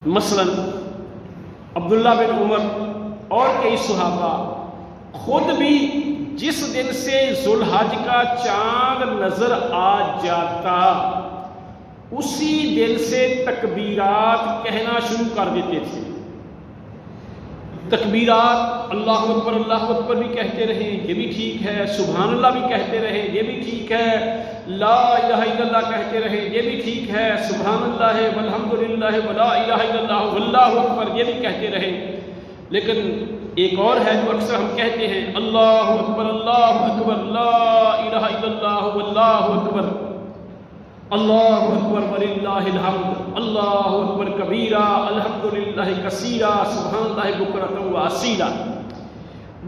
مثلا عبداللہ بن عمر اور کئی صحابہ خود بھی جس دن سے ذوالحج کا چاند نظر آ جاتا اسی دن سے تکبیرات کہنا شروع کر دیتے تھے. تکبیرات اللہ اکبر بھی کہتے رہے، یہ بھی ٹھیک ہے. سبحان اللہ بھی کہتے رہے، یہ بھی ٹھیک ہے. لا الہ الا اللہ کہتے رہے، یہ بھی ٹھیک ہے. سبحان اللہ والحمدللہ ولا الہ الا اللہ واللہ اکبر، یہ بھی کہتے رہے. لیکن ایک اور ہے جو اکثر ہم کہتے ہیں، اللہ اکبر لا الہ الا اللہ واللہ اکبر، اللہ اکبر وللہ الحمد، اللہ اکبر کبیرہ، الحمدللہ کثیرہ، سبحان اللہ بکرۃ و اصیلا.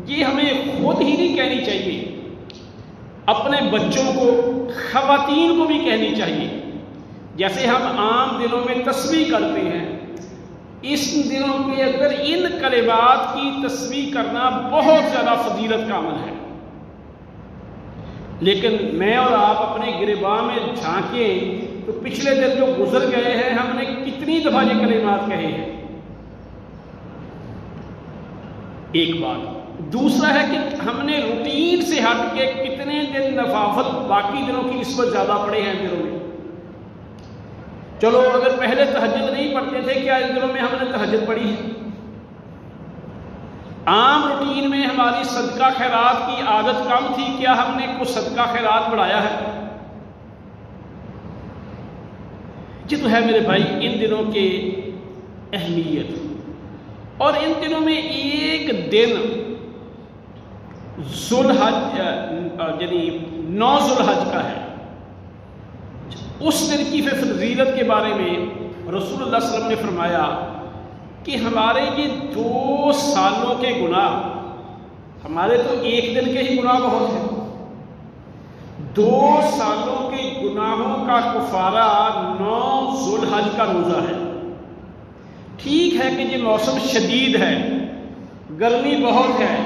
یہ ہمیں خود ہی نہیں کہنی چاہیے، اپنے بچوں کو، خواتین کو بھی کہنی چاہیے. جیسے ہم عام دنوں میں تسبیح کرتے ہیں، اس دنوں کے اندر ان کلمات کی تسبیح کرنا بہت زیادہ فضیلت کا عمل ہے. لیکن میں اور آپ اپنے گریباں میں جھانکیں تو پچھلے دن جو گزر گئے ہیں ہم نے کتنی دفعہ یہ کلمات کہے ہیں. ایک بات. دوسرا ہے کہ ہم نے روٹین سے ہٹ کے کتنے دن نوافل باقی دنوں کی نسبت زیادہ پڑھے ہیں دنوں میں. چلو اگر پہلے تہجد نہیں پڑھتے تھے، کیا ان دنوں میں ہم نے تہجد پڑھی ہے؟ عام روٹین میں ہماری صدقہ خیرات کی عادت کم تھی، کیا ہم نے کچھ صدقہ خیرات بڑھایا ہے؟ یہ تو ہے میرے بھائی ان دنوں کے اہمیت. اور ان دنوں میں ایک دن ذوالحج یعنی 9 ذوالحج کا ہے. اس دن کی فضیلت کے بارے میں رسول اللہ صلی اللہ علیہ وسلم نے فرمایا کہ ہمارے یہ 2 سالوں کے گناہ، ہمارے تو ایک دن کے ہی گناہ بہت ہیں، 2 سالوں کے گناہوں کا کفارہ 9 ذوالحج کا روزہ ہے. ٹھیک ہے کہ یہ موسم شدید ہے، گرمی بہت ہے،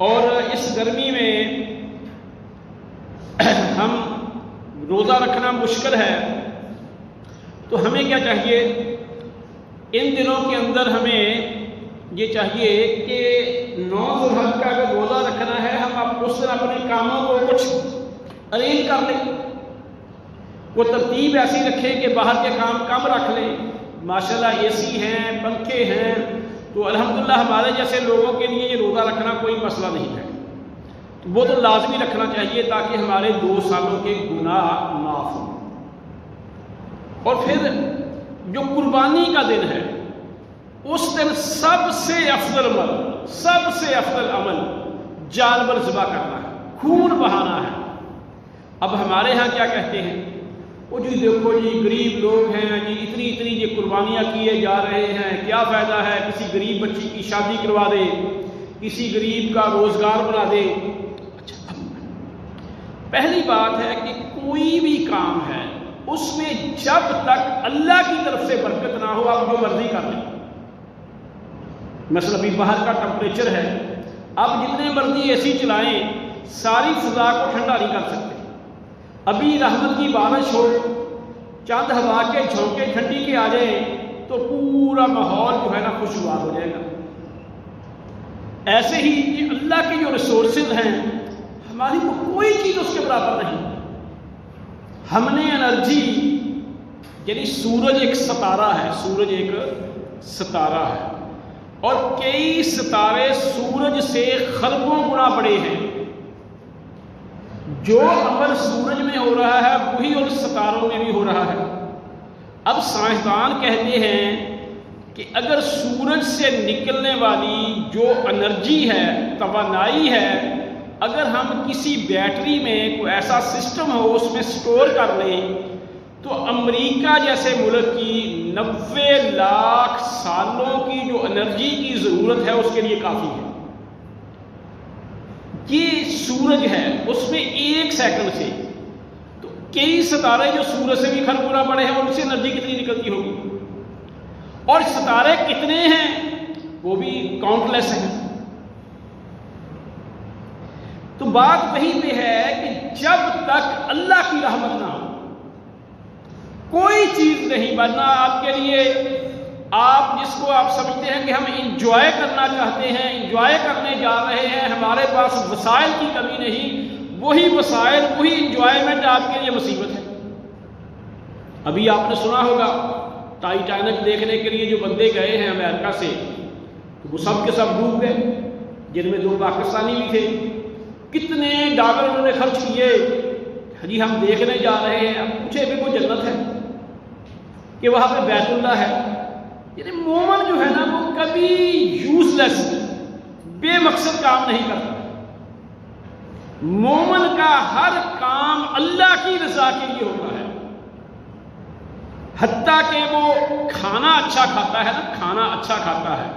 اور اس گرمی میں ہم روزہ رکھنا مشکل ہے. تو ہمیں کیا چاہیے؟ ان دنوں کے اندر ہمیں یہ چاہیے کہ 9 ذوالحج کا اگر روزہ رکھنا ہے، ہم اس دن اپنے کاموں کو کچھ ارینج کر لیں، وہ ترتیب ایسی رکھیں کہ باہر کے کام کم رکھ لیں. ماشاءاللہ اے سی ہیں، پنکھے ہیں، تو الحمدللہ ہمارے جیسے لوگوں کے لیے یہ روزہ رکھنا کوئی مسئلہ نہیں ہے. تو وہ تو لازمی رکھنا چاہیے تاکہ ہمارے 2 سالوں کے گناہ معاف ہوں. اور پھر جو قربانی کا دن ہے، اس دن سب سے افضل عمل جانور ذبح کرنا ہے، خون بہانا ہے. اب ہمارے ہاں کیا کہتے ہیں، وہ جی دیکھو جی غریب لوگ ہیں جی، اتنی یہ قربانیاں کیے جا رہے ہیں، کیا فائدہ ہے، کسی غریب بچی کی شادی کروا دے، کسی غریب کا روزگار بنا دے. اچھا، پہلی بات ہے کہ کوئی بھی کام ہے اس میں جب تک اللہ کی طرف سے برکت نہ ہو آپ جو مرضی کر لیں. مثلا ابھی باہر کا ٹمپریچر ہے، اب جتنے مرضی اے سی چلائیں ساری فضا کو ٹھنڈا نہیں کر سکتے. ابھی رحمت کی بارش ہو، چند ہوا کے جھونکے ٹھنڈی کے آ جائیں تو پورا ماحول جو ہے نا خوشگوار ہو جائے گا. ایسے ہی یہ اللہ کے جو ریسورسز ہیں ہماری کو کوئی چیز اس کے برابر نہیں. ہم نے انرجی، یعنی سورج ایک ستارہ ہے، اور کئی ستارے سورج سے خربوں گنا بڑے ہیں. جو عمل سورج میں ہو رہا ہے وہی ان ستاروں میں بھی ہو رہا ہے. اب سائنسدان کہتے ہیں کہ اگر سورج سے نکلنے والی جو انرجی ہے، توانائی ہے، اگر ہم کسی بیٹری میں کوئی ایسا سسٹم ہو اس میں سٹور کر لیں تو امریکہ جیسے ملک کی 90 لاکھ سالوں کی جو انرجی کی ضرورت ہے اس کے لیے کافی ہے. یہ سورج ہے، اس میں 1 سیکنڈ سے تو کئی ستارے جو سورج سے بھی خرب گنا بڑے ہیں ان سے انرجی کتنی نکلتی ہوگی، اور ستارے کتنے ہیں وہ بھی کاؤنٹ لیس ہیں. تو بات وہی پہ ہے کہ جب تک اللہ کی رحمت نہ ہو کوئی چیز نہیں. ورنہ آپ کے لیے آپ جس کو آپ سمجھتے ہیں کہ ہم انجوائے کرنا چاہتے ہیں، انجوائے کرنے جا رہے ہیں، ہمارے پاس وسائل کی کمی نہیں، وہی وسائل، وہی انجوائمنٹ آپ کے لیے مصیبت ہے۔ ابھی آپ نے سنا ہوگا ٹائٹینک دیکھنے کے لیے جو بندے گئے ہیں امریکہ سے، تو وہ سب کے سب ڈوب گئے، جن میں 2 پاکستانی بھی تھے۔ کتنے ڈالر انہوں نے خرچ کیے، جی ہم دیکھنے جا رہے ہیں، اب پوچھے بھی کوئی جنت ہے کہ وہاں پہ بیت اللہ ہے؟ یعنی مومن جو ہے نا وہ کبھی یوز لیس، بے مقصد کام نہیں کرتا۔ مومن کا ہر کام اللہ کی رضا کے لیے ہوتا ہے، حتیٰ کہ وہ کھانا اچھا کھاتا ہے نا، کھانا اچھا کھاتا ہے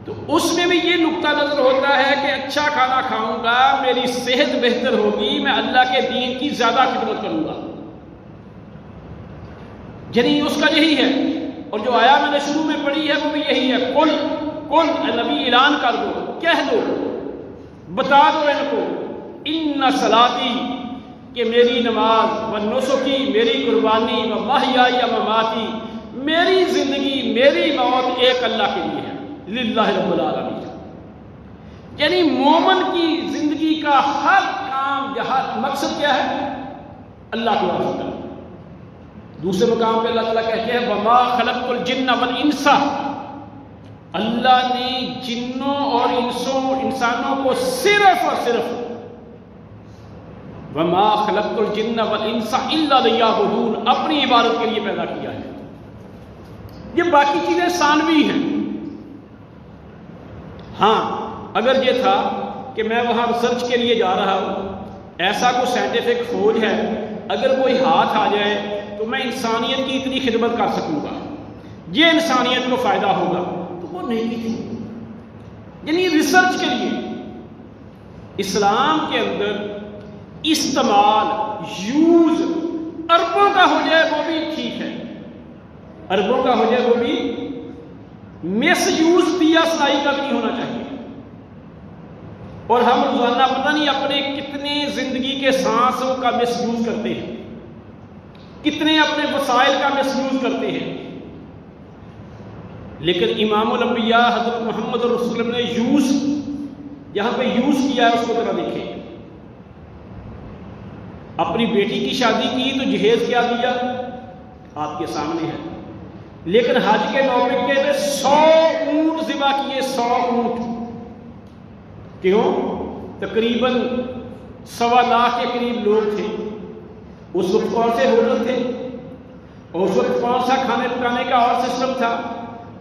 تو اس میں بھی یہ نقطہ نظر ہوتا ہے کہ اچھا کھانا کھاؤں گا، میری صحت بہتر ہوگی، میں اللہ کے دین کی زیادہ خدمت کروں گا، یعنی اس کا یہی ہے۔ اور جو آیا میں نے شروع میں پڑھی ہے وہ بھی یہی ہے، قل نبی اعلان کر دو، کہہ دو، بتا دو ان کو، ان صلاتی کہ میری نماز، و نسکی میری قربانی، و محیائی و مماتی میری زندگی میری موت ایک اللہ کے لیے ہے، للہ رب العالمین۔ یعنی مومن کی زندگی کا ہر کام جہاں مقصد کیا ہے؟ اللہ کو راضی کرنا۔ دوسرے مقام پہ اللہ تعالیٰ کہتے ہیں وما خلقت الجن والانس، اللہ نے جنوں اور انسانوں کو صرف اور صرف وما خلقت الجن والانس الا لیعبدون اپنی عبادت کے لیے پیدا کیا ہے۔ یہ باقی چیزیں ثانوی ہیں۔ ہاں اگر یہ تھا کہ میں وہاں ریسرچ کے لیے جا رہا ہوں، ایسا کوئی سائنٹیفک کھوج ہے، اگر کوئی ہاتھ آ جائے تو میں انسانیت کی اتنی خدمت کر سکوں گا، یہ انسانیت کو فائدہ ہوگا، تو وہ نہیں کی تھی۔ یعنی ریسرچ کے لیے اسلام کے اندر استعمال، یوز اربوں کا ہو جائے وہ بھی ٹھیک ہے، اربوں کا ہو جائے وہ بھی، مس یوز دیا سلائی کا بھی نہیں ہونا چاہیے۔ اور ہم روزانہ پتہ نہیں اپنے کتنے زندگی کے سانسوں کا مس یوز کرتے ہیں، کتنے اپنے وسائل کا مس یوز کرتے ہیں۔ لیکن امام الانبیاء حضرت محمد رسول اللہ نے یوز، یہاں پہ یوز کیا ہے، اس کو ذرا دیکھیں۔ اپنی بیٹی کی شادی کی تو جہیز کیا دیا آپ کے سامنے ہے، لیکن حج کے موقع پہ 100 اونٹ ذبح کیے، 100 اونٹ۔ کیوں؟ تقریباً 1.25 لاکھ کے قریب لوگ تھے۔ اس وقت کون سے ہوٹل تھے اور اس وقت کون سا کھانے پکانے کا اور سسٹم تھا؟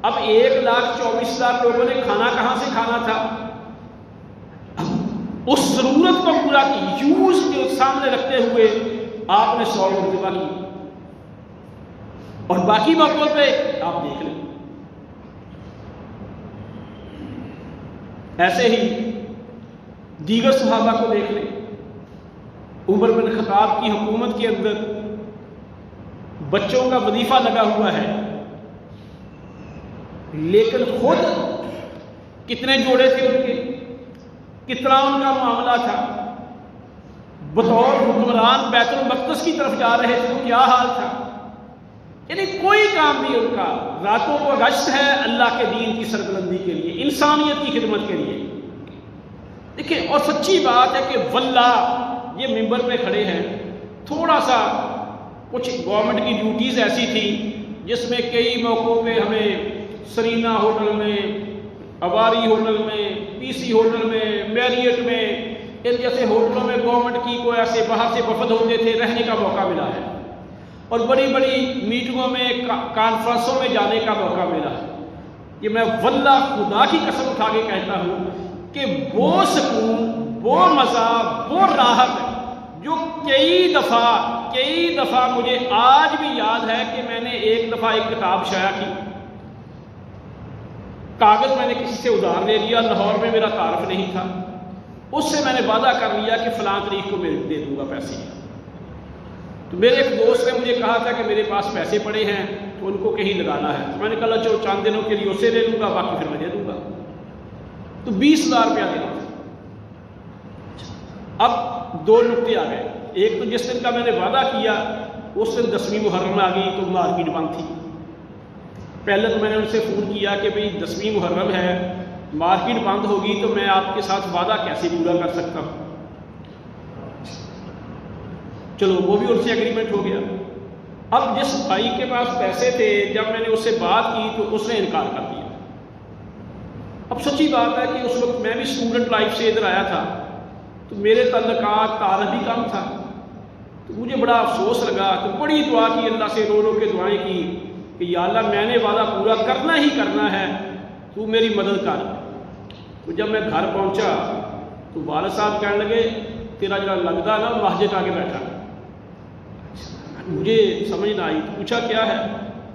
اب 1,24,00,000 لوگوں نے کھانا کہاں سے کھانا تھا؟ اس ضرورت کو پورا کی، یوز کے سامنے رکھتے ہوئے آپ نے 100 اونٹ ذبح کی، اور باقی موقعوں پہ آپ دیکھ لیں۔ ایسے ہی دیگر صحابہ کو دیکھ لیں۔ عمر بن خطاب کی حکومت کے اندر بچوں کا وظیفہ لگا ہوا ہے، لیکن خود کتنے جوڑے تھے ان کے، کتنا ان کا معاملہ تھا، بطور حکمران بیت المقدس کی طرف جا رہے تھے تو کیا حال تھا۔ یعنی کوئی کام نہیں ان کا، راتوں کو گشت ہے اللہ کے دین کی سربلندی کے لیے، انسانیت کی خدمت کے لیے۔ دیکھیں، اور سچی بات ہے کہ واللہ یہ ممبر پہ کھڑے ہیں، تھوڑا سا کچھ گورنمنٹ کی ڈیوٹیز ایسی تھی جس میں کئی موقعوں پہ ہمیں سرینا ہوٹل میں، اواری ہوٹل میں، پی سی ہوٹل میں، میریٹ میں، ان جیسے ہوٹلوں میں گورنمنٹ کی کوئی ایسے باہر سے وفد ہوتے تھے، رہنے کا موقع ملا ہے، اور بڑی بڑی میٹنگوں میں، کانفرنسوں میں جانے کا موقع ملا ہے۔ یہ میں واللہ خدا کی قسم اٹھا کے کہتا ہوں کہ وہ سکون، وہ مزہ، وہ راحت جو کئی دفعہ مجھے آج بھی یاد ہے کہ میں نے ایک دفعہ ایک کتاب شائع کی، کاغذ میں نے کسی سے ادھار لے لیا، لاہور میں میرا تعارف نہیں تھا، اس سے میں نے وعدہ کر لیا کہ فلاں تاریخ کو میں دے دوں گا پیسے۔ تو میرے ایک دوست نے مجھے کہا تھا کہ میرے پاس پیسے پڑے ہیں تو ان کو کہیں لگانا ہے، تو میں نے کہا چلو چند دنوں کے لیے اسے دے دوں گا، باقی پھر میں دے دوں گا۔ تو 20,000 روپیہ دینا تھا۔ اب 2 نقطے آ گئے، ایک تو جس دن کا میں نے وعدہ کیا اس دن 10ویں محرم آ گئی تو مارکیٹ بند تھی، پہلے تو میں نے ان سے فون کیا کہ بھئی 10ویں محرم ہے، مارکیٹ بند ہوگی تو میں آپ کے ساتھ وعدہ کیسے پورا کر سکتا ہوں؟ چلو وہ بھی ان سے ایگریمنٹ ہو گیا۔ اب جس بھائی کے پاس پیسے تھے، جب میں نے اس سے بات کی تو اس نے انکار کر دیا۔ اب سچی بات ہے کہ اس وقت میں بھی اسٹوڈنٹ لائف سے ادھر آیا تھا، تو میرے تعلقات تعارف بھی کم تھا، تو مجھے بڑا افسوس لگا، تو بڑی دعا کی، اللہ سے رو رو کے دعائیں کی کہ یا اللہ میں نے وعدہ پورا کرنا ہی کرنا ہے، تو میری مدد کر۔ تو جب میں گھر پہنچا تو والد صاحب کہنے لگے تیرا جڑا لگتا نا مسجد آ کے بیٹھا۔ مجھے سمجھ نہ آئی، تو پوچھا کیا ہے؟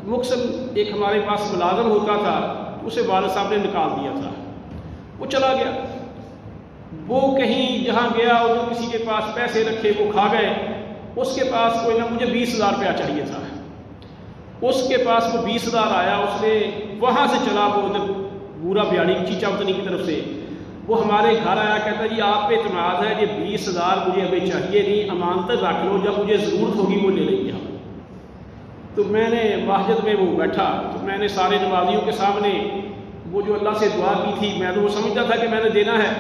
مقصد ایک ہمارے پاس ملازم ہوتا تھا، اسے والد صاحب نے نکال دیا تھا، وہ چلا گیا، وہ کہیں جہاں گیا اور کسی کے پاس پیسے رکھے وہ کھا گئے، اس کے پاس کوئی نہ، مجھے 20,000 روپیہ چاہیے تھا، اس کے پاس وہ 20,000 آیا، اس نے وہاں سے چلا، وہ ادھر بورا بیاڑی چیچا وطنی کی طرف سے وہ ہمارے گھر آیا، کہتا جی آپ پہ اعتماد ہے، یہ 20,000 مجھے ابھی چاہیے نہیں، امانت رکھ لو، جب مجھے ضرورت ہوگی وہ لے لیں گے۔ تو میں نے مسجد میں وہ بیٹھا، تو میں نے سارے نمازیوں کے سامنے وہ جو اللہ سے دعا کی تھی، میں تو وہ سمجھتا تھا کہ میں نے دینا ہے،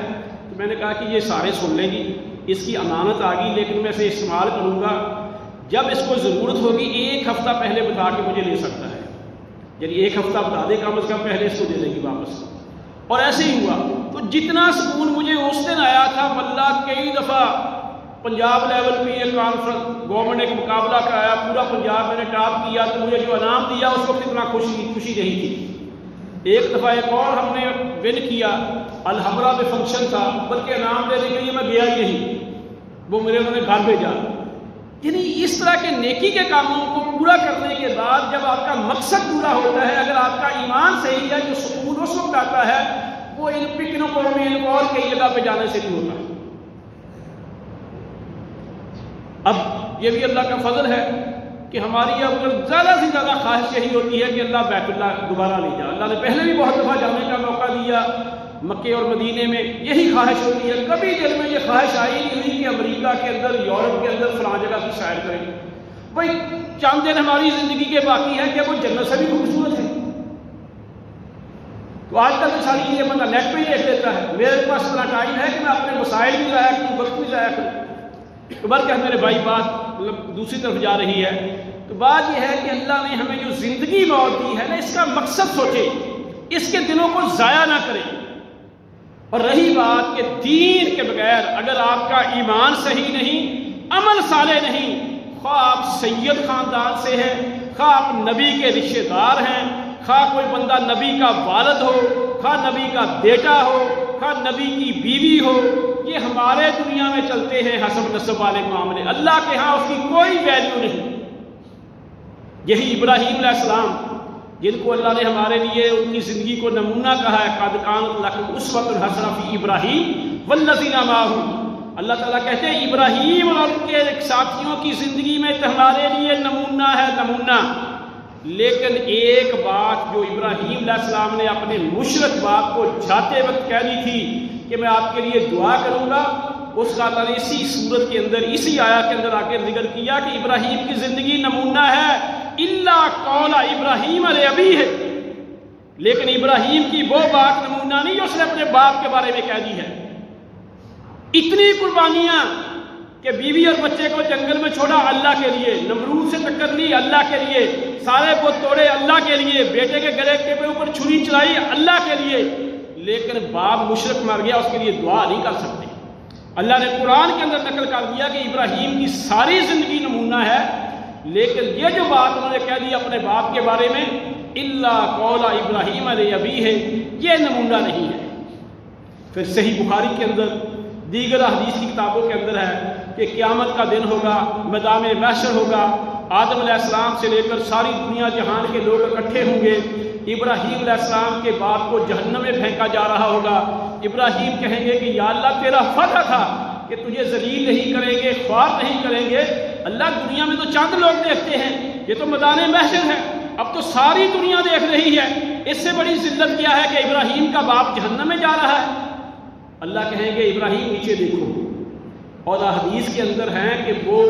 تو میں نے کہا کہ یہ سارے سن لیں گی، اس کی امانت آ گئی، لیکن میں اسے استعمال کروں گا، جب اس کو ضرورت ہوگی 1 ہفتہ پہلے بتا کے مجھے لے سکتا ہے، یعنی 1 ہفتہ بتا دے کم از کم، پہلے اس کو دے دیں گی واپس۔ اور ایسے ہی ہوا، تو جتنا سکون مجھے اس دن آیا تھا، واللہ کئی دفعہ پنجاب لیول پہ یہ کانفرنس گورنمنٹ نے ایک مقابلہ کرایا، پورا پنجاب میں نے ٹاپ کیا، تو مجھے جو انعام دیا اس وقت اتنا خوشی نہیں تھی۔ ایک دفعہ ایک اور ہم نے ون کیا، الحمرہ میں فنکشن تھا، بلکہ انعام دینے کے لیے میں گیا ہی نہیں، وہ میرے انہوں نے گھر بھیجا۔ یعنی اس طرح کے نیکی کے کاموں کو پورا کرنے کے بعد جب آپ کا مقصد پورا ہوتا ہے، اگر آپ کا ایمان صحیح ہے، جو سکون اس وقت آتا ہے وہ ان پکنوں میں ان اور کئی جگہ پہ جانے سے نہیں ہوتا۔ اب یہ بھی اللہ کا فضل ہے کہ ہماری اب زیادہ سے زیادہ خواہش یہی ہوتی ہے کہ اللہ بیت اللہ دوبارہ لے جائے۔ اللہ نے پہلے بھی بہت دفعہ جانے کا موقع دیا، مکے اور مدینے میں یہی خواہش ہوتی ہے، کبھی دل میں یہ خواہش آئی نہیں کہ امریکہ کے اندر، یورپ کے اندر فلاں جگہ کی سیر کریں۔ بھائی چند دن ہماری زندگی کے باقی ہے کہ وہ جنت سے بھی خوبصورت ہے، تو آج کل تو ساری چیزیں بندہ نیٹ پہ ہی دیکھ لیتا ہے، میرے پاس اتنا ٹائم ہے کہ میں اپنے مسائل بھی ضائع کروں، وقت بھی ضائع کروں۔ تو بلکہ میرے بھائی بات دوسری طرف جا رہی ہے، تو بات یہ ہے کہ اللہ نے ہمیں جو زندگی موت دی ہے نا، اس کا مقصد سوچے، اس کے دنوں کو ضائع نہ کریں۔ اور رہی بات کہ دین کے بغیر اگر آپ کا ایمان صحیح نہیں، عمل صالح نہیں، خواہ آپ سید خاندان سے ہیں، خواہ آپ نبی کے رشتہ دار ہیں، خواہ کوئی بندہ نبی کا والد ہو، خواہ نبی کا بیٹا ہو، خواہ نبی کی بیوی ہو، یہ ہمارے دنیا میں چلتے ہیں حسب نسب والے معاملے، اللہ کے ہاں اس کی کوئی ویلیو نہیں۔ یہی ابراہیم علیہ السلام جن کو اللہ نے ہمارے لیے ان کی زندگی کو نمونہ کہا ہے، قد کانت لکم اسوۃ حسنۃ فی ابراہیم والذین معہ، اللہ تعالیٰ کہتے ہیں ابراہیم اور ان کے ساتھیوں کی زندگی میں ہمارے لیے نمونہ ہے، نمونہ۔ لیکن ایک بات جو ابراہیم علیہ السلام نے اپنے مشرک باپ کو جاتے وقت کہہ دی تھی کہ میں آپ کے لیے دعا کروں گا، اس کا اللہ نے اسی صورت کے اندر، اسی آیت کے اندر آ کے ذکر کیا کہ ابراہیم کی زندگی نمونہ ہے، الا قول ابراہیم علیہ ابی ہے، لیکن ابراہیم کی وہ بات نمونہ نہیں جو اس نے اپنے باپ کے بارے میں کہہ دی ہے۔ اتنی قربانیاں کہ بیوی اور بچے کو جنگل میں چھوڑا اللہ کے لیے، نمرود سے ٹکر لی اللہ کے لیے، سارے بت توڑے اللہ کے لیے، بیٹے کے گلے کے اوپر چھری چلائی اللہ کے لیے، لیکن باپ مشرک مر گیا، اس کے لیے دعا نہیں کر سکتے۔ اللہ نے قرآن کے اندر نقل کر دیا کہ ابراہیم کی ساری زندگی نمونہ ہے، لیکن یہ جو بات انہوں نے کہہ دی اپنے باپ کے بارے میں، الا قول ابراہیم علیہ ابی ہے، یہ نمونہ نہیں ہے۔ پھر صحیح بخاری کے اندر، دیگر حدیث کی کتابوں کے اندر ہے کہ قیامت کا دن ہوگا، میدان محشر ہوگا، آدم علیہ السلام سے لے کر ساری دنیا جہان کے لوگ اکٹھے ہوں گے، ابراہیم علیہ السلام کے باپ کو جہنم میں پھینکا جا رہا ہوگا، ابراہیم کہیں گے کہ یا اللہ تیرا فتح تھا کہ تجھے ذلیل نہیں کریں گے، خوار نہیں کریں گے، اللہ دنیا میں تو چند لوگ دیکھتے ہیں، یہ تو میدان محشر ہے، اب تو ساری دنیا دیکھ رہی ہے، اس سے بڑی ذلت کیا ہے کہ ابراہیم کا باپ جہنم میں جا رہا ہے۔ اللہ کہیں گے ابراہیم نیچے دیکھو، اور حدیث کے اندر ہیں کہ وہ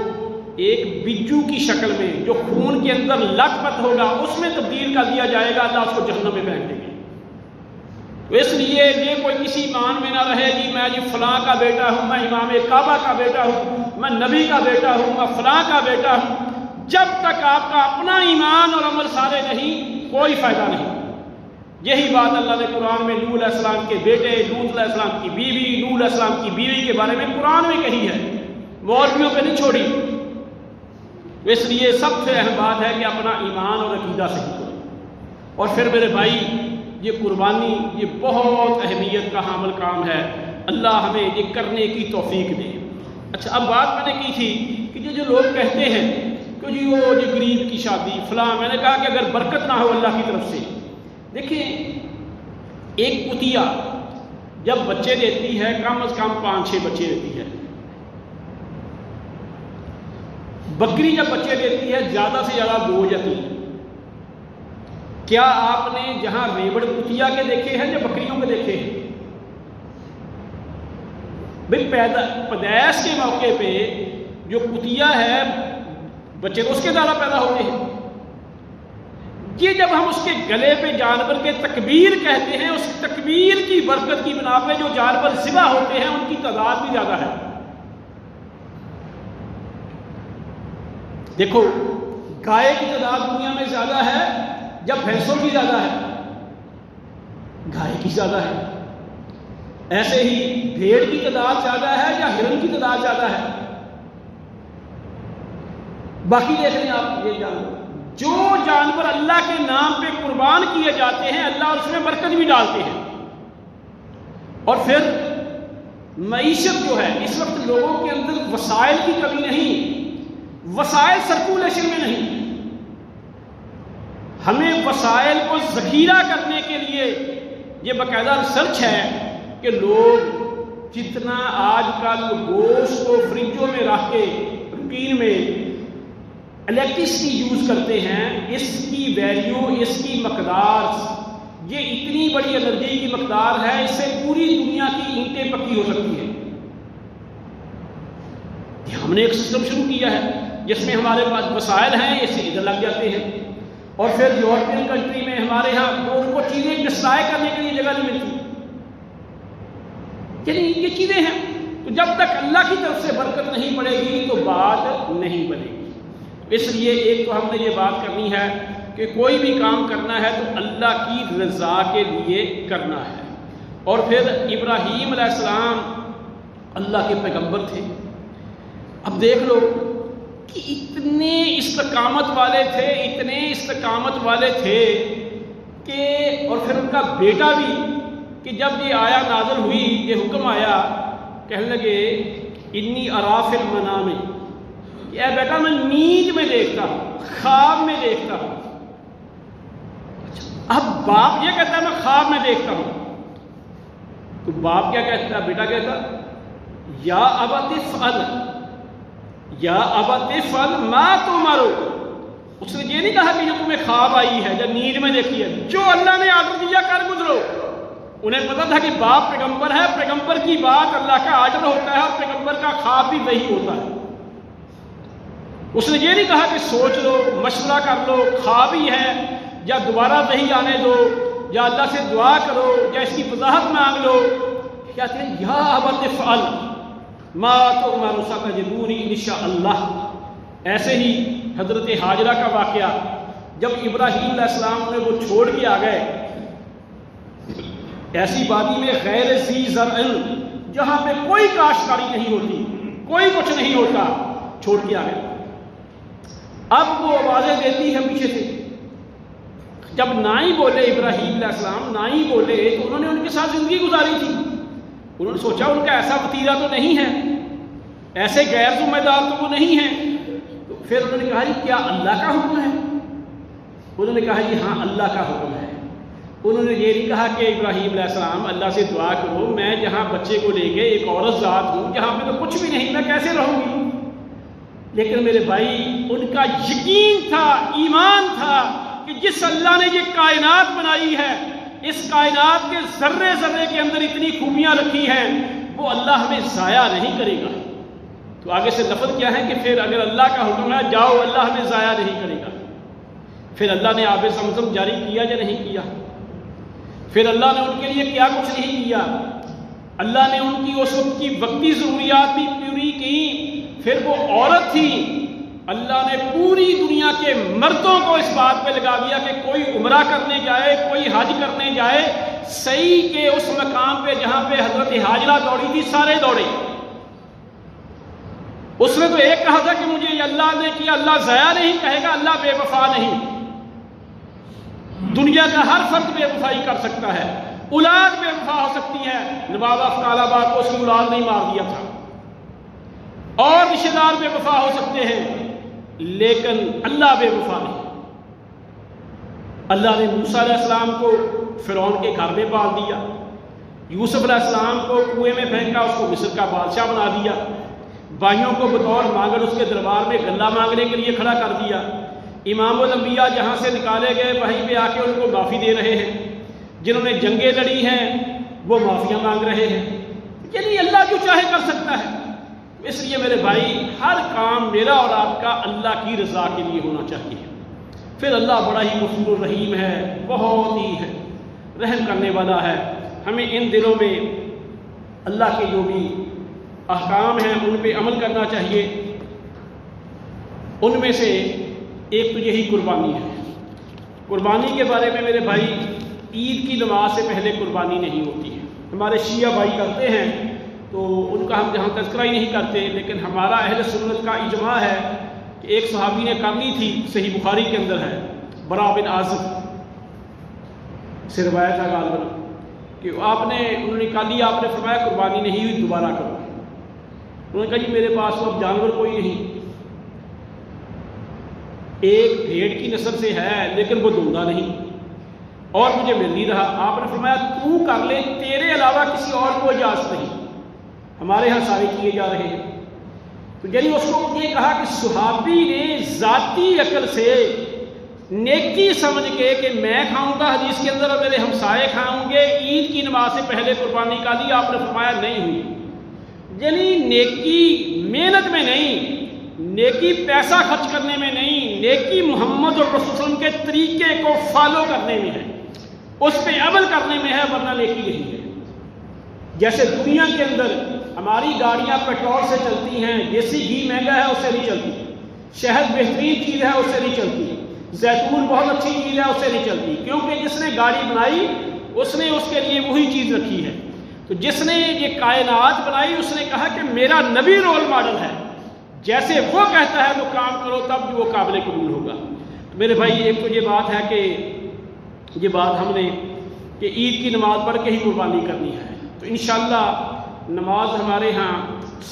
ایک بجو کی شکل میں جو خون کے اندر لت پت ہوگا اس میں تبدیل کر دیا جائے گا، اللہ اس کو جہنم میں پھینک دے گا۔ تو اس لیے یہ کوئی کسی ایمان میں نہ رہے جی میں جی فلاں کا بیٹا ہوں، میں امام کعبہ کا بیٹا ہوں، میں نبی کا بیٹا ہوں، میں فلاں کا بیٹا ہوں۔ جب تک آپ کا اپنا ایمان اور عمل سارے نہیں، کوئی فائدہ نہیں۔ یہی بات اللہ نے قرآن میں نوح علیہ السلام کے بیٹے، لوط علیہ السلام کی بیوی، نوح علیہ السلام کی بیوی کے بارے میں قرآن میں کہی ہے، مولویوں پہ نہیں چھوڑی۔ اس لیے سب سے اہم بات ہے کہ اپنا ایمان اور عقیدہ صحیح کرو۔ اور پھر میرے بھائی یہ قربانی یہ بہت اہمیت کا حامل کام ہے، اللہ ہمیں یہ کرنے کی توفیق دے۔ اچھا اب بات میں نے کی تھی کہ جو لوگ کہتے ہیں کہ جی وہ جو غریب کی شادی فلاں، میں نے کہا کہ اگر برکت نہ ہو اللہ کی طرف سے، دیکھیں ایک کتیا جب بچے دیتی ہے کم از کم 5-6 بچے دیتی ہے، بکری جب بچے دیتی ہے زیادہ سے زیادہ 2 یا 3۔ کیا آپ نے جہاں ریوڑ کتیا کے دیکھے ہیں یا بکریوں کے دیکھے ہیں؟ بھائی پیدائش کے موقع پہ جو کتیا ہے بچے تو اس کے زیادہ پیدا ہوتے ہیں۔ یہ جب ہم اس کے گلے پہ جانور کے تکبیر کہتے ہیں، اس تکبیر کی برکت کی بنا پہ جو جانور ذبح ہوتے ہیں ان کی تعداد بھی زیادہ ہے۔ دیکھو گائے کی تعداد دنیا میں زیادہ ہے یا بھینسوں کی زیادہ ہے؟ گائے کی زیادہ ہے۔ ایسے ہی بھیڑ کی تعداد زیادہ ہے یا ہرن کی تعداد زیادہ ہے؟ باقی دیکھ لیں آپ یہ جانور، جو جانور اللہ کے نام پہ قربان کیے جاتے ہیں اللہ اس میں برکت بھی ڈالتے ہیں۔ اور پھر معیشت جو ہے، اس وقت لوگوں کے اندر وسائل کی کمی نہیں، وسائل سرکولیشن میں نہیں، ہمیں وسائل کو ذخیرہ کرنے کے لیے یہ باقاعدہ ریسرچ ہے کہ لوگ جتنا آج کل گوشت کو فریجوں میں رکھ کے روٹین میں الیکٹرسٹی یوز کرتے ہیں، اس کی ویلیو، اس کی مقدار، یہ اتنی بڑی انرجی کی مقدار ہے، اس سے پوری دنیا کی اینٹیں پکی ہو سکتی ہیں۔ ہم نے ایک سسٹم شروع کیا ہے جس میں ہمارے پاس وسائل ہیں، اس سے ادھر لگ جاتے ہیں، اور پھر یورپین کنٹری میں ہمارے ہاں ان کو چیزیں ڈسٹرائے کرنے کے لیے جگہ نہیں ملتی۔ یعنی یہ چیزیں ہیں، تو جب تک اللہ کی طرف سے برکت نہیں پڑے گی تو بات نہیں بنے گی۔ اس لیے ایک تو ہم نے یہ بات کرنی ہے کہ کوئی بھی کام کرنا ہے تو اللہ کی رضا کے لیے کرنا ہے۔ اور پھر ابراہیم علیہ السلام اللہ کے پیغمبر تھے۔ اب دیکھ لو کہ اتنے استقامت والے تھے، اتنے استقامت والے تھے کہ، اور پھر ان کا بیٹا بھی، کہ جب یہ آیا نازل ہوئی، یہ حکم آیا، کہنے لگے انی ارا فی المنام، کہ اے بیٹا میں نیند میں دیکھتا ہوں، خواب میں دیکھتا ہوں۔ اب باپ یہ کہتا ہے میں خواب میں دیکھتا ہوں، تو باپ کیا کہتا ہے؟ بیٹا کہتا یا ابت افعل، یا ابت افعل ما تؤمر۔ اس نے یہ نہیں کہا کہ یہ تمہیں خواب آئی ہے یا نیند میں دیکھی ہے، جو اللہ نے آرڈر دیا کر گزرو۔ انہیں پتا تھا کہ باپ پیغمبر ہے، پیغمبر کی بات اللہ کا آرڈر ہوتا ہے، اور پیغمبر کا خواب بھی وہی ہوتا ہے۔ اس نے یہ نہیں کہا کہ سوچ لو، مشورہ کر لو، خواب ہی ہے، یا دوبارہ وہی آنے دو، یا اللہ سے دعا کرو، یا اس کی وضاحت مانگ لو۔ کہتے ہیں یا ابت افعل ما تؤمر ستجدونی انشاءاللہ۔ ایسے ہی حضرت ہاجرہ کا واقعہ، جب ابراہیم علیہ السلام نے وہ چھوڑ کے آ گئے ایسی وادی میں غیر ذی زرع، جہاں پہ کوئی کاشتکاری نہیں ہوتی، کوئی کچھ نہیں ہوتا، چھوڑ کے آ گئے۔ اب وہ آوازیں دیتی ہے پیچھے سے، جب نہ ہی بولے ابراہیم علیہ السلام، نہ ہی بولے، تو انہوں نے ان کے ساتھ زندگی گزاری تھی۔ انہوں نے سوچا ان کا ایسا وتیرہ تو نہیں ہے، ایسے غیر ذمہ دار تو وہ نہیں ہیں۔ تو پھر انہوں نے کہا جی کیا اللہ کا حکم ہے؟ انہوں نے کہا جی ہاں اللہ کا حکم ہے۔ انہوں نے یہ نہیں کہا کہ ابراہیم علیہ السلام اللہ سے دعا کرو، میں جہاں بچے کو لے کے ایک عورت ذات ہوں، جہاں پہ تو کچھ بھی نہیں، میں کیسے رہوں گی؟ لیکن میرے بھائی ان کا یقین تھا، ایمان تھا کہ جس اللہ نے یہ کائنات بنائی ہے، اس کائنات کے ذرے ذرے کے اندر اتنی خوبیاں رکھی ہیں، وہ اللہ ہمیں ضائع نہیں کرے گا۔ تو آگے سے لفظ کیا ہے کہ پھر اگر اللہ کا حکم ہے جاؤ، اللہ ہمیں ضائع نہیں کرے گا۔ پھر اللہ نے آب زمزم جاری کیا یا نہیں کیا؟ پھر اللہ نے ان کے لیے کیا کچھ نہیں کیا؟ اللہ نے ان کی اس وقت کی وقتی ضروریات بھی پوری کی۔ پھر وہ عورت تھی، اللہ نے پوری دنیا کے مردوں کو اس بات پہ لگا دیا کہ کوئی عمرہ کرنے جائے، کوئی حج کرنے جائے، صحیح کے اس مقام پہ جہاں پہ حضرت حاجرہ دوڑی تھی سارے دوڑے۔ اس نے تو ایک کہا تھا کہ مجھے یہ اللہ نے کیا، اللہ ضائع نہیں کہے گا، اللہ بے وفا نہیں۔ دنیا کا ہر فرد بے وفائی کر سکتا ہے، اولاد بے وفا ہو سکتی ہے، نواب افضال آباد کو اس کی اولاد نہیں مار دیا تھا، اور رشتہ دار بے وفا ہو سکتے ہیں، لیکن اللہ بے وفا نہیں۔ اللہ نے موسیٰ علیہ السلام کو فرعون کے گھر میں پال دیا، یوسف علیہ السلام کو کنویں میں پھینکا، اس کو مصر کا بادشاہ بنا دیا، بھائیوں کو بطور مانگڑ اس کے دربار میں گلہ مانگنے کے لیے کھڑا کر دیا۔ امام الانبیاء جہاں سے نکالے گئے وہیں پہ آ کے ان کو معافی دے رہے ہیں، جنہوں نے جنگیں لڑی ہیں وہ معافیاں مانگ رہے ہیں۔ یعنی اللہ جو چاہے کر سکتا ہے۔ اس لیے میرے بھائی ہر کام میرا اور آپ کا اللہ کی رضا کے لیے ہونا چاہیے۔ پھر اللہ بڑا ہی غفور الرحیم ہے، بہت ہی ہے رحم کرنے والا ہے۔ ہمیں ان دنوں میں اللہ کے جو بھی احکام ہیں ان پہ عمل کرنا چاہیے۔ ان میں سے ایک تو یہی قربانی ہے۔ قربانی کے بارے میں میرے بھائی عید کی نماز سے پہلے قربانی نہیں ہوتی ہے۔ ہمارے شیعہ بھائی کرتے ہیں تو ان کا ہم جہاں تذکرہ ہی نہیں کرتے، لیکن ہمارا اہل سنت کا اجماع ہے کہ ایک صحابی نے کر لی تھی، صحیح بخاری کے اندر ہے، برا بن عازب سے روایت ہے غالباً، کہ انہوں نے کر لیا، آپ نے فرمایا قربانی نہیں ہوئی، دوبارہ کرو۔ انہوں نے کہا جی میرے پاس تو اب جانور کوئی نہیں، ایک بھیڑ کی نسل سے ہے لیکن وہ دوندا نہیں اور مجھے مل نہیں رہا۔ آپ نے فرمایا تو کر لے، تیرے علاوہ کسی اور کو اجازت نہیں، ہمارے ہاں سارے کیے جا رہے ہیں۔ تو یعنی اس کو یہ کہا کہ صحابی نے ذاتی عقل سے نیکی سمجھ کے کہ میں کھاؤں گا حدیث کے اندر اور میرے ہمسائے کھاؤں گے، عید کی نماز سے پہلے قربانی کا دی، آپ نے فرمایا نہیں ہوئی۔ یعنی نیکی محنت میں نہیں، نیکی پیسہ خرچ کرنے میں نہیں، نیکی محمد اور رسول اللہ کے طریقے کو فالو کرنے میں ہے، اس پہ عمل کرنے میں ہے، ورنہ نیکی نہیں ہے۔ جیسے دنیا کے اندر ہماری گاڑیاں پیٹرول سے چلتی ہیں، دیسی گھی مہنگا ہے اس سے نہیں چلتی، شہد بہترین چیز ہے اس سے نہیں چلتی، زیتون بہت اچھی چیز ہے اس سے نہیں چلتی، کیونکہ جس نے گاڑی بنائی اس نے اس کے لیے وہی چیز رکھی ہے۔ تو جس نے یہ کائنات بنائی اس نے کہا کہ میرا نبی رول ماڈل ہے، جیسے وہ کہتا ہے تو کام کرو، تب بھی وہ قابل قبول ہوگا۔ میرے بھائی ایک تو یہ بات ہے کہ یہ بات ہم نے کہ عید کی نماز پڑھ کے ہی قربانی کرنی ہے، تو انشاءاللہ نماز ہمارے ہاں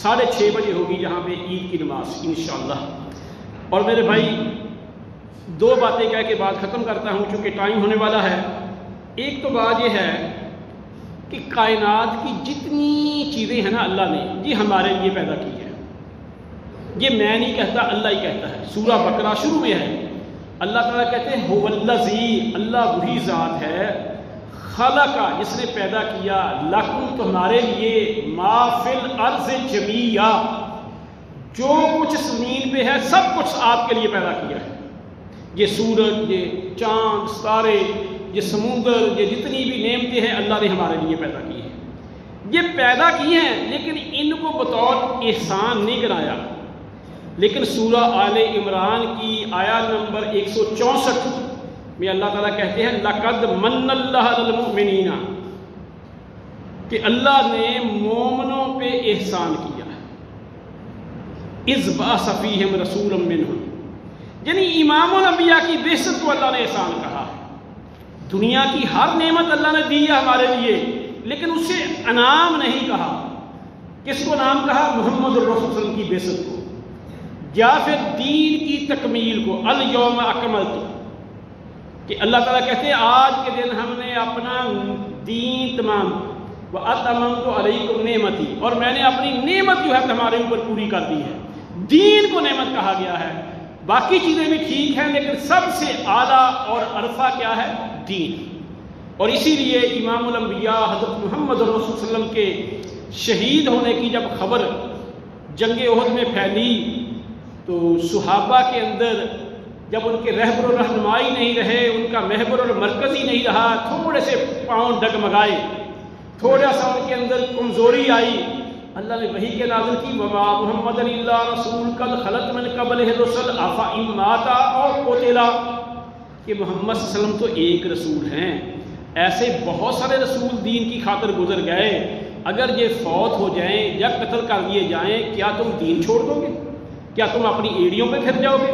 6:30 بجے ہوگی جہاں پہ عید کی نماز انشاءاللہ۔ اور میرے بھائی دو باتیں کہہ کے بات ختم کرتا ہوں چونکہ ٹائم ہونے والا ہے۔ ایک تو بات یہ ہے کہ کائنات کی جتنی چیزیں ہیں نا اللہ نے یہ ہمارے لیے پیدا کی ہے، یہ میں نہیں کہتا، اللہ ہی کہتا ہے۔ سورہ بقرہ شروع میں ہے، اللہ تعالیٰ کہتے ہیں هو الذی، اللہ وہی ذات ہے، خلق جس نے پیدا کیا، لکم تمہارے لیے، ما فی الارض جمیعا جو کچھ زمین پہ ہے سب کچھ آپ کے لیے پیدا کیا ہے۔ یہ سورج، یہ چاند، ستارے، یہ سمندر، یہ جتنی بھی نعمتیں ہیں اللہ نے ہمارے لیے پیدا کی ہیں۔ یہ پیدا کی ہیں لیکن ان کو بطور احسان نہیں گنایا۔ لیکن سورہ آل عمران کی آیت نمبر 164 میں اللہ تعالیٰ کہتے ہیں لَقَدْ مَنَّ اللَّهُ عَلَى الْمُؤْمِنِينَ، کہ اللہ نے مومنوں پہ احسان کیا ہے، اِذْ بَعَثَ فِيهِمْ رَسُولًا مِّنْهُمْ، یعنی امام الانبیاء کی بعثت کو اللہ نے احسان کہا ہے۔ دنیا کی ہر نعمت اللہ نے دی ہے ہمارے لیے، لیکن اسے انعام نہیں کہا۔ کس کو نام کہا؟ محمد الرسول صلی اللہ علیہ وسلم کی بعثت کو، یا پھر دین کی تکمیل کو، الیوم اکملت، کہ اللہ تعالیٰ کہتے ہیں آج کے دن ہم نے اپنا دین تمام، وَأَتْمَمْتُ عَلَيْكُمْ نِعْمَتِي، اور میں نے اپنی نعمت جو ہے تمہارے اوپر پوری کر دی ہے۔ دین کو نعمت کہا گیا ہے، باقی چیزیں بھی ٹھیک ہیں لیکن سب سے اعلیٰ اور عرفہ کیا ہے؟ دین۔ اور اسی لیے امام الانبیاء حضرت محمد رسول صلی اللہ علیہ وسلم کے شہید ہونے کی جب خبر جنگ احد میں پھیلی تو صحابہ کے اندر جب ان کے رہبر و رہنمائی نہیں رہے، ان کا محور اور مرکز ہی نہیں رہا، تھوڑے سے پاؤں ڈگمگائے، تھوڑا سا ان کے اندر کمزوری آئی، اللہ نے وحی کے نازل کی وما محمد الا رسول قد خلت من قبلہ الرسل افإن مات او قتل، کہ محمد صلی اللہ علیہ وسلم تو ایک رسول ہیں، ایسے بہت سارے رسول دین کی خاطر گزر گئے، اگر یہ فوت ہو جائیں یا قتل کر دیے جائیں کیا تم دین چھوڑ دو گے؟ کیا تم اپنی ایڑیوں پہ پھر جاؤ گے؟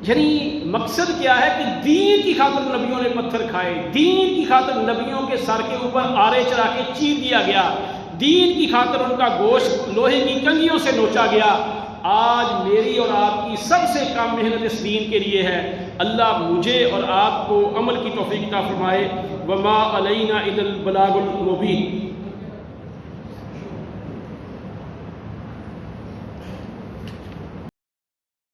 یعنی مقصد کیا ہے کہ دین کی خاطر نبیوں نے پتھر کھائے، دین کی خاطر نبیوں کے سر کے اوپر آرے چڑھا کے چیر دیا گیا، دین کی خاطر ان کا گوشت لوہے کی کنگھیوں سے نوچا گیا۔ آج میری اور آپ کی سب سے کم محنت اس دین کے لیے ہے۔ اللہ مجھے اور آپ کو عمل کی توفیق عطا فرمائے۔ وما علینا الا البلاغ المبین۔